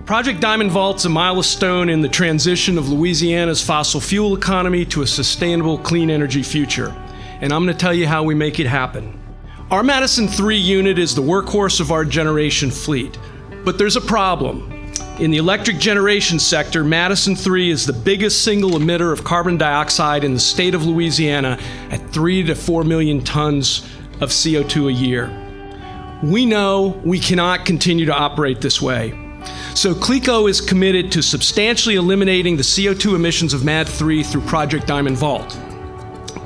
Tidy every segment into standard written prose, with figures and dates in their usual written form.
Project Diamond Vault's a milestone in the transition of Louisiana's fossil fuel economy to a sustainable clean energy future. And I'm going to tell you how we make it happen. Our Madison 3 unit is the workhorse of our generation fleet. But there's a problem. In the electric generation sector, Madison 3 is the biggest single emitter of carbon dioxide in the state of Louisiana at 3 to 4 million tons of CO2 a year. We know we cannot continue to operate this way. So CLECO is committed to substantially eliminating the CO2 emissions of MAD 3 through Project Diamond Vault.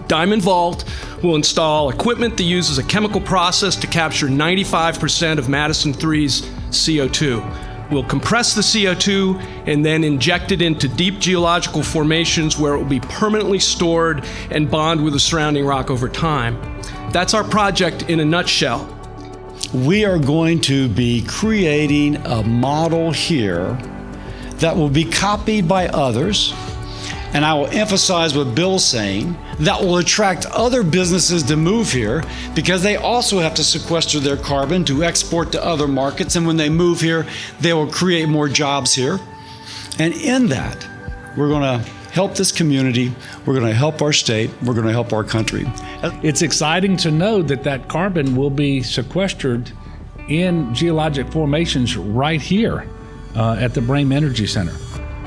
Diamond Vault will install equipment that uses a chemical process to capture 95% of Madison 3's CO2. We'll compress the CO2 and then inject it into deep geological formations where it will be permanently stored and bond with the surrounding rock over time. That's our project in a nutshell. We are going to be creating a model here that will be copied by others, and I will emphasize what Bill's saying, that will attract other businesses to move here because they also have to sequester their carbon to export to other markets, and when they move here, they will create more jobs here. And in that, we're going to help this community, we're going to help our state, we're going to help our country. It's exciting to know that that carbon will be sequestered in geologic formations right here at the Brame Energy Center.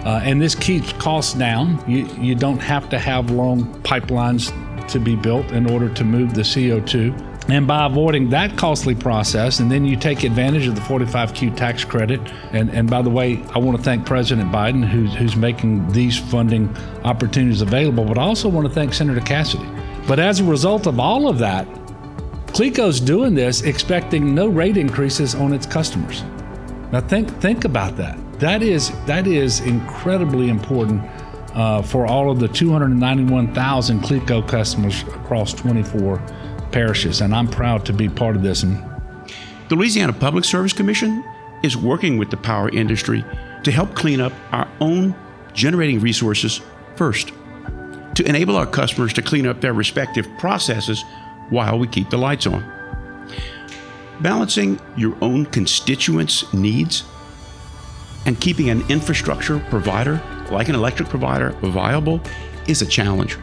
And this keeps costs down. You don't have to have long pipelines to be built in order to move the CO2. And by avoiding that costly process, and then you take advantage of the 45Q tax credit. And by the way, I want to thank President Biden who's making these funding opportunities available, but I also want to thank Senator Cassidy. But as a result of all of that, CLECO's doing this expecting no rate increases on its customers. Now think about that. That is incredibly important for all of the 291,000 CLECO customers across 24 parishes, and I'm proud to be part of this. The Louisiana Public Service Commission is working with the power industry to help clean up our own generating resources first, to enable our customers to clean up their respective processes while we keep the lights on. Balancing your own constituents' needs and keeping an infrastructure provider, like an electric provider, viable is a challenge.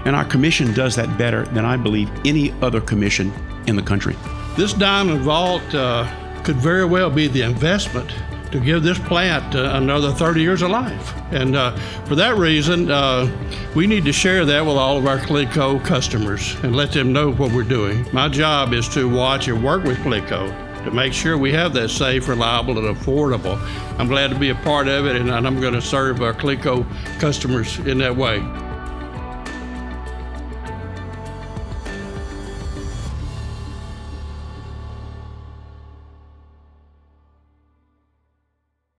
And our commission does that better than I believe any other commission in the country. This Diamond Vault could very well be the investment to give this plant another 30 years of life. And for that reason, we need to share that with all of our CLECO customers and let them know what we're doing. My job is to watch and work with CLECO to make sure we have that safe, reliable, and affordable. I'm glad to be a part of it, and I'm going to serve our CLECO customers in that way.